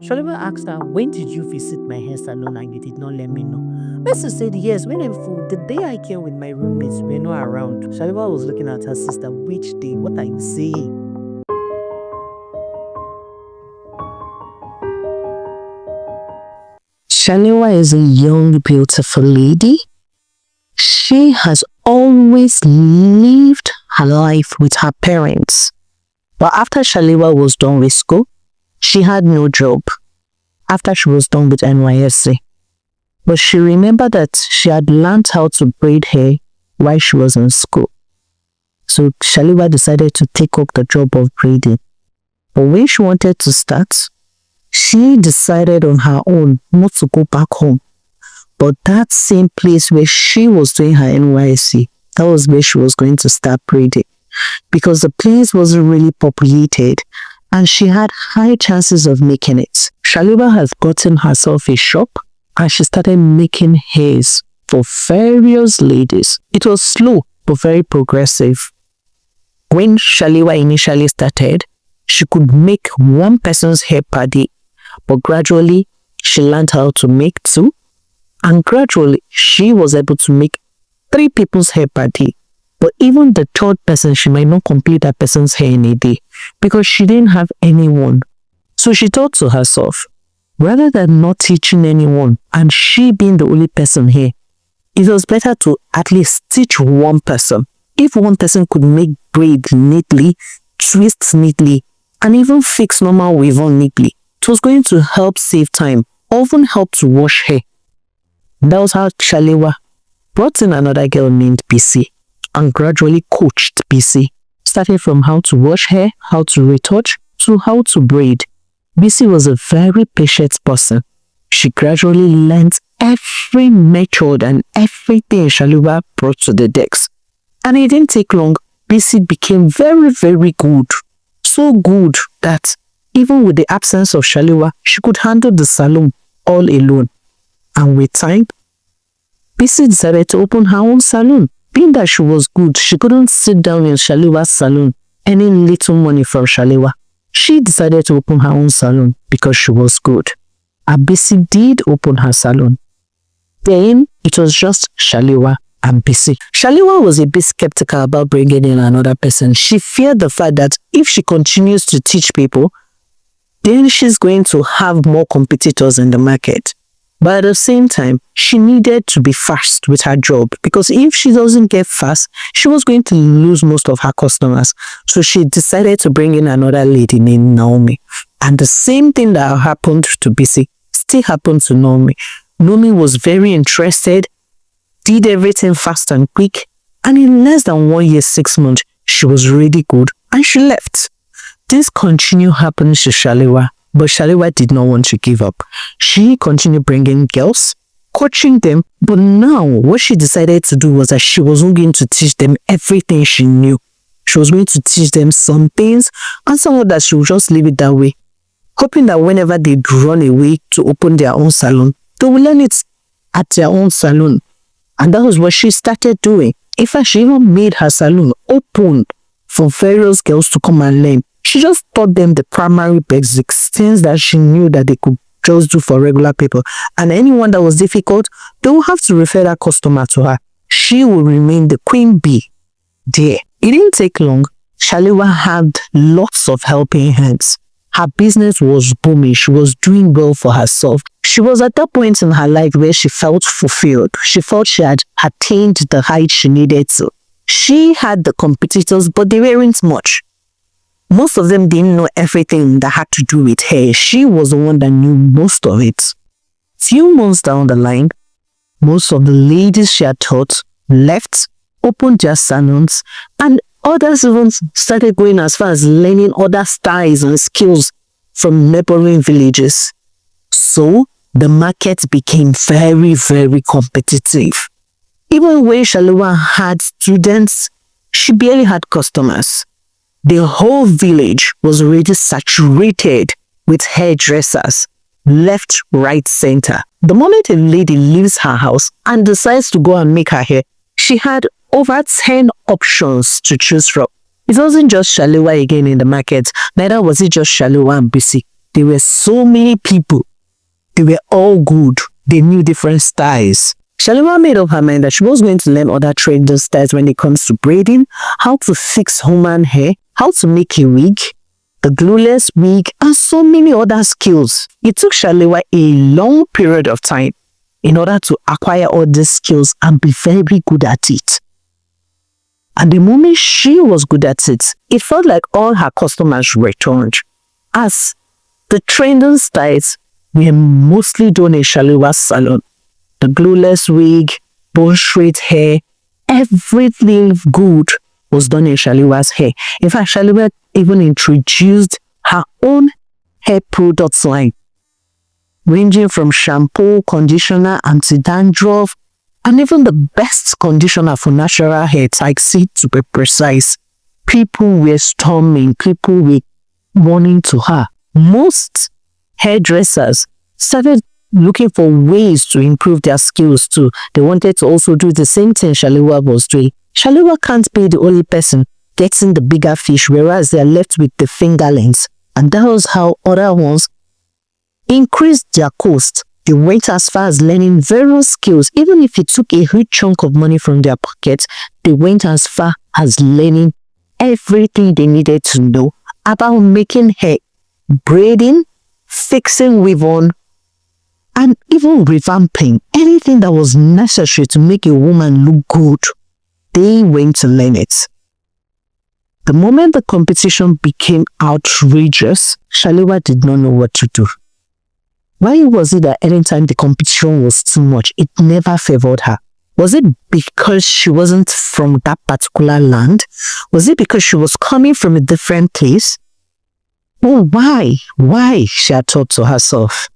Shaliwa asked her, "When did you visit my hair salon and you did not let me know?" Bessie said, "Yes, when I'm full. The day I came with my roommates, we were not around." Shaliwa was looking at her sister. "Which day? What are you saying?" Shaliwa is a young, beautiful lady. She has always lived her life with her parents. But after Shaliwa was done with school, she had no job after she was done with NYSC. But she remembered that she had learned how to braid hair while she was in school. So Shaliwa decided to take up the job of braiding. But when she wanted to start, she decided on her own not to go back home. But that same place where she was doing her NYSC, that was where she was going to start braiding. Because the place wasn't really populated and she had high chances of making it. Shaliwa has gotten herself a shop and she started making hairs for various ladies. It was slow but very progressive. When Shaliwa initially started, she could make one person's hair per day. But gradually, she learned how to make 2. And gradually, she was able to make 3 people's hair per day. But even the 3rd person, she might not complete that person's hair in a day because she didn't have anyone. So she thought to herself, rather than not teaching anyone and she being the only person here, it was better to at least teach one person. If one person could make braid neatly, twist neatly, and even fix normal weave on neatly, it was going to help save time, often help to wash hair. That was how Shaliwa brought in another girl named BC and gradually coached BC, starting from how to wash hair, how to retouch, to how to braid. BC was a very patient person. She gradually learned every method and everything Shaliwa brought to the decks. And it didn't take long. BC became very, very good. So good that even with the absence of Shaliwa, she could handle the salon all alone. And with time, BC decided to open her own salon. Being that she was good, she couldn't sit down in Shaliwa's salon earning little money from Shaliwa. She decided to open her own salon because she was good. And BC did open her salon. Then it was just Shaliwa and BC. Shaliwa was a bit skeptical about bringing in another person. She feared the fact that if she continues to teach people, then she's going to have more competitors in the market. But at the same time, she needed to be fast with her job because if she doesn't get fast, she was going to lose most of her customers. So she decided to bring in another lady named Naomi. And the same thing that happened to BC still happened to Naomi. Naomi was very interested, did everything fast and quick, and in less than 1 year, 6 months, she was really good and she left. This continued happening to Shaliwa, but Shaliwa did not want to give up. She continued bringing girls, coaching them, but now what she decided to do was that she wasn't going to teach them everything she knew. She was going to teach them some things and some of that she would just leave it that way, hoping that whenever they run away to open their own salon, they will learn it at their own salon. And that was what she started doing. In fact, she even made her salon open for various girls to come and learn. She just taught them the primary basics, things that she knew that they could just do for regular people. And anyone that was difficult, they will have to refer that customer to her. She will remain the queen bee there. It didn't take long. Shaliwa had lots of helping hands. Her business was booming. She was doing well for herself. She was at that point in her life where she felt fulfilled. She felt she had attained the height she needed to. She had the competitors, but they weren't much. Most of them didn't know everything that had to do with hair. She was the one that knew most of it. Few months down the line, most of the ladies she had taught left, opened their salons, and others even started going as far as learning other styles and skills from neighboring villages. So the market became very, very competitive. Even when Shaliwa had students, she barely had customers. The whole village was already saturated with hairdressers, left, right, center. The moment a lady leaves her house and decides to go and make her hair, she had over 10 options to choose from. It wasn't just Shaliwa again in the market, neither was it just Shaliwa and BC. There were so many people. They were all good. They knew different styles. Shaliwa made up her mind that she was going to learn other trading styles when it comes to braiding, how to fix human hair, how to make a wig, the glueless wig, and so many other skills. It took Shaliwa a long period of time in order to acquire all these skills and be very good at it. And the moment she was good at it, it felt like all her customers returned, as the trending styles were mostly done in Shaliwa's salon. The glueless wig, bone straight hair, everything good was done in Shaliwa's hair. In fact, Shaliwa even introduced her own hair products line, ranging from shampoo, conditioner, anti-dandruff, and even the best conditioner for natural hair, Taxi to be precise. People were storming, people were running to her. Most hairdressers started looking for ways to improve their skills too. They wanted to also do the same thing Shaliwa was doing. Shaliwa can't be the only person getting the bigger fish, whereas they are left with the fingerlings. And that was how other ones increased their cost. They went as far as learning various skills. Even if it took a huge chunk of money from their pockets, they went as far as learning everything they needed to know about making hair, braiding, fixing weave-on, and even revamping. Anything that was necessary to make a woman look good, they went to learn it. The moment the competition became outrageous, Shaliwa did not know what to do. Why was it that anytime the competition was too much, it never favored her? Was it because she wasn't from that particular land? Was it because she was coming from a different place? Oh, why? Why? She had thought to herself.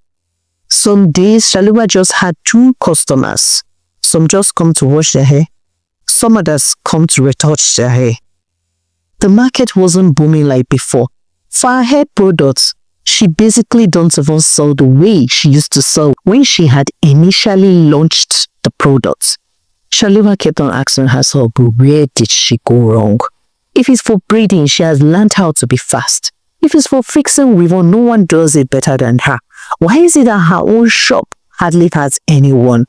Some days, Shaliwa just had 2 customers. Some just come to wash their hair. Some others come to retouch their hair. The market wasn't booming like before. For her hair products, she basically don't even sell the way she used to sell when she had initially launched the products. Shaliwa kept on asking herself, but where did she go wrong? If it's for braiding, she has learned how to be fast. If it's for fixing weave-on, no one does it better than her. Why is it that her own shop hardly has anyone?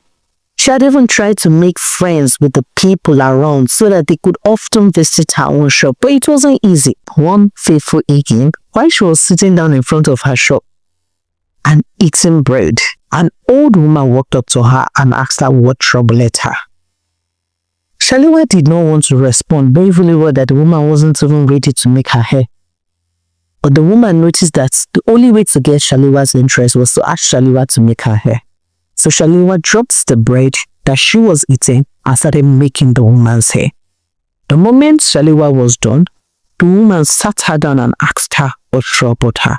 She had even tried to make friends with the people around so that they could often visit her own shop, but it wasn't easy. One fateful evening, while she was sitting down in front of her shop and eating bread, an old woman walked up to her and asked her what troubled her. Shaliwa did not want to respond, bravely well that the woman wasn't even ready to make her hair. But the woman noticed that the only way to get Shaliwa's interest was to ask Shaliwa to make her hair. So Shaliwa dropped the bread that she was eating and started making the woman's hair. The moment Shaliwa was done, the woman sat her down and asked her what troubled her.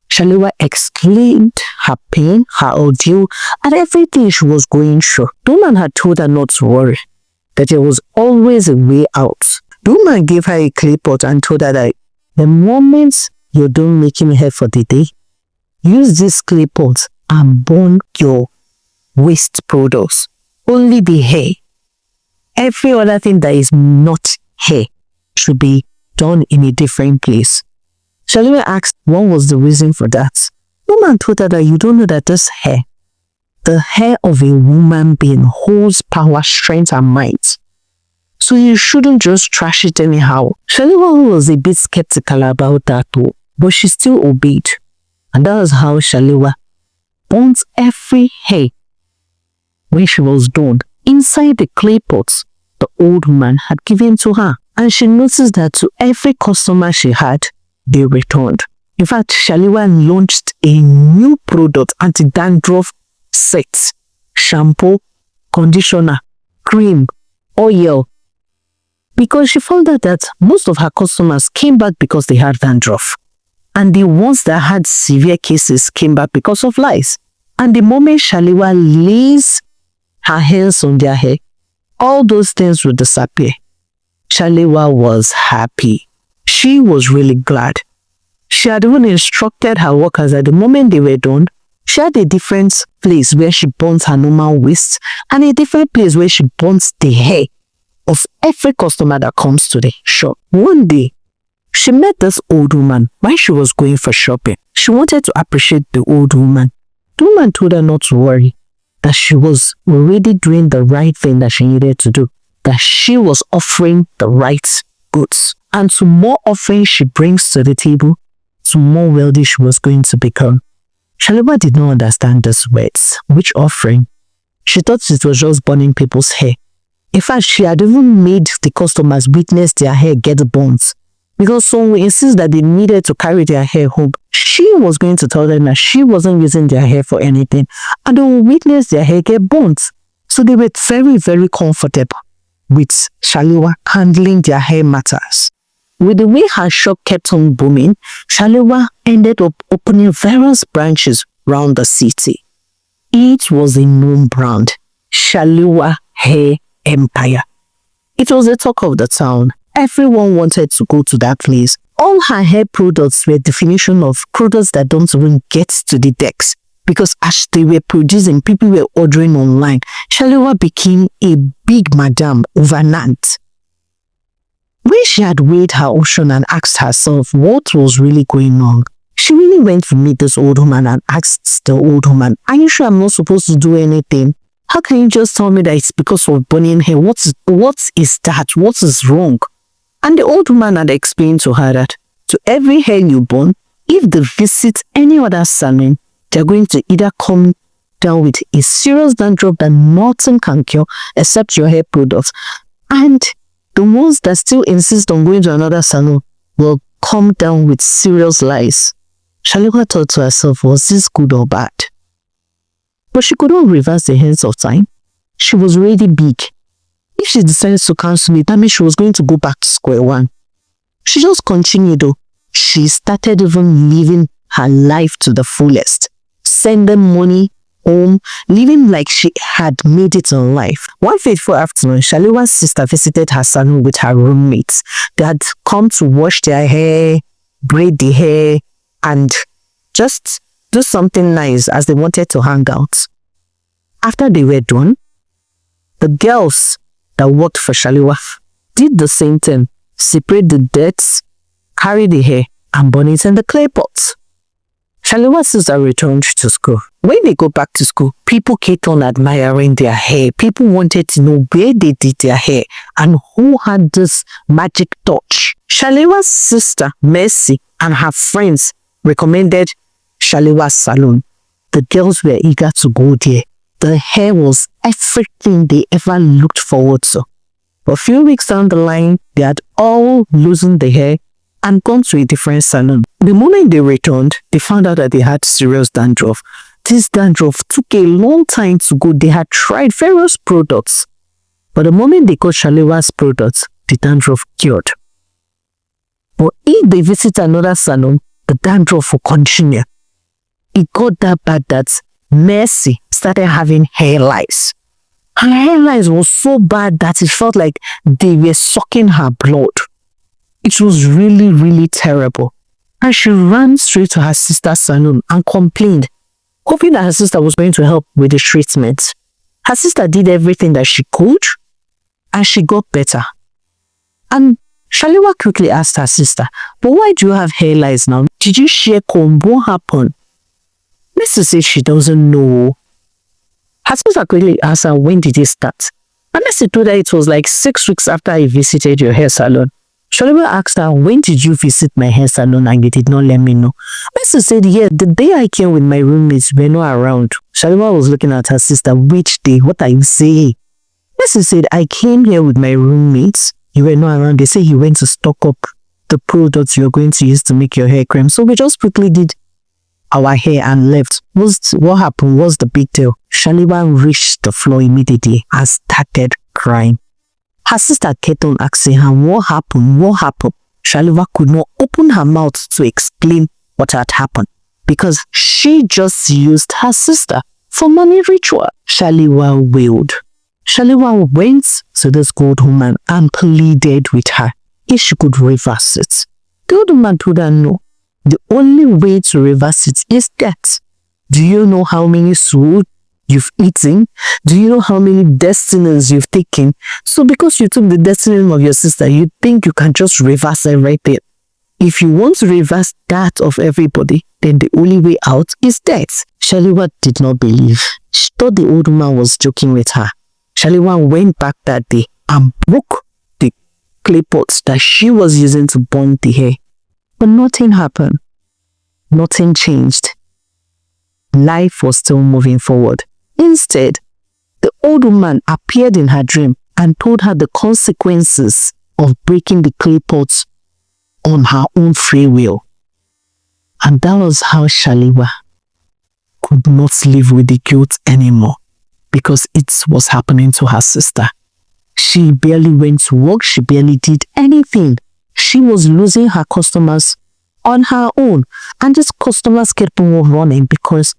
Shaliwa explained her pain, her ordeal, and everything she was going through. The woman had told her not to worry, that there was always a way out. The woman gave her a clay pot and told her that the moment you're done making hair for the day, use this clay pot and burn your waste products. Only the hair. Every other thing that is not hair should be done in a different place. Shaliwa asked what was the reason for that. The woman told her that you don't know that this hair, the hair of a woman being, holds power, strength, and might. So you shouldn't just trash it anyhow. Shaliwa was a bit skeptical about that too, but she still obeyed. And that was how Shaliwa burnt every hair when she was done inside the clay pots the old man had given to her. And she noticed that to every customer she had, they returned. In fact, Shaliwa launched a new product, anti-dandruff set, shampoo, conditioner, cream, oil, because she found out that most of her customers came back because they had dandruff. And the ones that had severe cases came back because of lice. And the moment Shaliwa lays her hands on their hair, all those things would disappear. Shaliwa was happy. She was really glad. She had even instructed her workers that the moment they were done, she had a different place where she burnt her normal waste and a different place where she burnt the hair of every customer that comes to the shop. One day, She met this old woman when she was going for shopping. She wanted to appreciate the old woman. The woman told her not to worry, that she was already doing the right thing that she needed to do, that she was offering the right goods. And to more offerings she brings to the table, to more wealthy she was going to become. Shaliwa did not understand these words. Which offering? She thought it was just burning people's hair. In fact, she had even made the customers witness their hair get burnt. Because some would insist that they needed to carry their hair home. She was going to tell them that she wasn't using their hair for anything. And they would witness their hair get burnt. So they were very, very comfortable with Shaliwa handling their hair matters. With the way her shop kept on booming, Shaliwa ended up opening various branches around the city. It was a known brand, Shaliwa Hair Empire. It was the talk of the town. Everyone wanted to go to that place. All her hair products were definition of products that don't even get to the decks. Because as they were producing, people were ordering online. Shaliwa became a big madam overnight. When she had weighed her option and asked herself what was really going on, she really went to meet this old woman and asked the old woman, "Are you sure I'm not supposed to do anything? How can you just tell me that it's because of burning hair? What is that? What is wrong?" And the old woman had explained to her that to every hair you burn, if they visit any other salon, they're going to either come down with a serious dandruff that nothing can cure except your hair products. And the ones that still insist on going to another salon will come down with serious lies. Shaliwa thought to herself, was this good or bad? But she couldn't reverse the hands of time. She was already big. If she decided to cancel it, that means she was going to go back to square one. She just continued though. She started even living her life to the fullest. Sending money home, living like she had made it in life. One fateful afternoon, Shaliwa's sister visited her salon with her roommates. They had come to wash their hair, braid the hair, and just do something nice as they wanted to hang out. After they were done, the girls that worked for Shaliwa did the same thing. Separate the dirt, carry the hair, and burn it in the clay pot. Shaliwa's sister returned to school. When they go back to school, people kept on admiring their hair. People wanted to know where they did their hair and who had this magic touch. Shaliwa's sister, Mercy, and her friends recommended Shaliwa's salon. The girls were eager to go there. The hair was everything they ever looked forward to. But a few weeks down the line, they had all loosened the hair and gone to a different salon. The moment they returned, they found out that they had serious dandruff. This dandruff took a long time to go. They had tried various products. But the moment they got Shaliwa's products, the dandruff cured. But if they visit another salon, the dandruff will continue. It got that bad that Mercy started having hair lice. Her hair lice was so bad that it felt like they were sucking her blood. It was really, really terrible. And she ran straight to her sister's salon and complained, hoping that her sister was going to help with the treatment. Her sister did everything that she could, and she got better. And Shaliwa quickly asked her sister, "But why do you have hair lice now? Did you share comb? What happened?" Mercy said she doesn't know. Her sister quickly asked her, "When did it start?" And Mercy told her it was like 6 weeks after I visited your hair salon. Shaliwa asked her, "When did you visit my hair salon and you did not let me know?" Mercy said, "Yeah, the day I came with my roommates, we were not around." Shaliwa was looking at her sister. "Which day? What are you saying?" Mercy said, "I came here with my roommates. You were not around. They say you went to stock up the products you're going to use to make your hair cream. So we just quickly did our hair and left." What happened? What's the big deal? Shaliwa reached the floor immediately and started crying. Her sister kept on asking her, "What happened? What happened?" Shaliwa could not open her mouth to explain what had happened because she just used her sister for money ritual. Shaliwa wailed. Shaliwa went to this old woman and pleaded with her if she could reverse it. The old woman told her no. The only way to reverse it is death. Do you know how many souls you've eaten? Do you know how many destinies you've taken? So because you took the destiny of your sister, you think you can just reverse everything. If you want to reverse that of everybody, then the only way out is death. Shaliwa did not believe. She thought the old woman was joking with her. Shaliwa went back that day and broke the clay pots that she was using to burn the hair. But nothing happened. Nothing changed. Life was still moving forward. Instead, the old woman appeared in her dream and told her the consequences of breaking the clay pots on her own free will. And that was how Shaliwa could not live with the guilt anymore, because it was happening to her sister. She barely went to work. She barely did anything. She was losing her customers on her own. And these customers kept on running because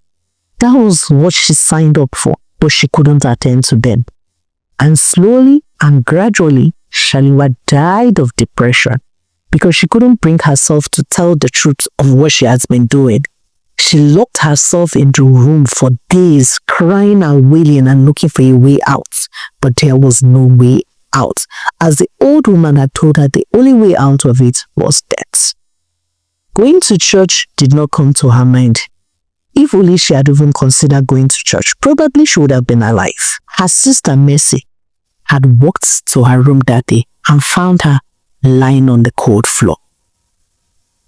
that was what she signed up for, but she couldn't attend to them. And slowly and gradually, Shaliwa died of depression because she couldn't bring herself to tell the truth of what she has been doing. She locked herself in the room for days, crying and wailing and looking for a way out. But there was no way out, as the old woman had told her the only way out of it was death. Going to church did not come to her mind. If only she had even considered going to church, probably she would have been alive. Her sister Mercy had walked to her room that day and found her lying on the cold floor.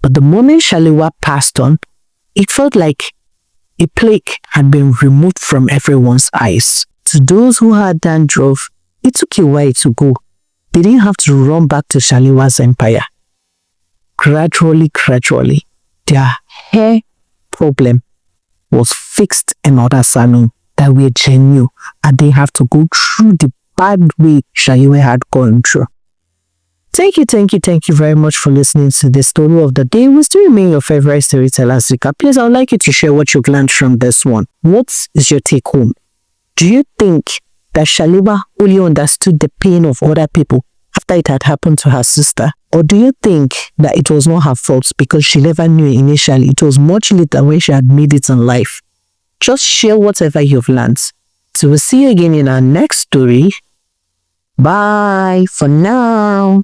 But the moment Shaliwa passed on, it felt like a plague had been removed from everyone's eyes. To those who had dandruff, it took a while to go. They didn't have to run back to Shaliwa's empire. Gradually, their hair problem was fixed in other salons that were genuine, and they have to go through the bad way Shaliwa had gone through. Thank you very much for listening to the story of the day. We still remain your favorite storyteller, Zika. Please, I would like you to share what you've learned from this one. What is your take home? Do you think that Shaliwa only understood the pain of other people after it had happened to her sister? Or do you think that it was not her fault because she never knew initially? It was much later when she had made it in life. Just share whatever you've learned. So we'll see you again in our next story. Bye for now.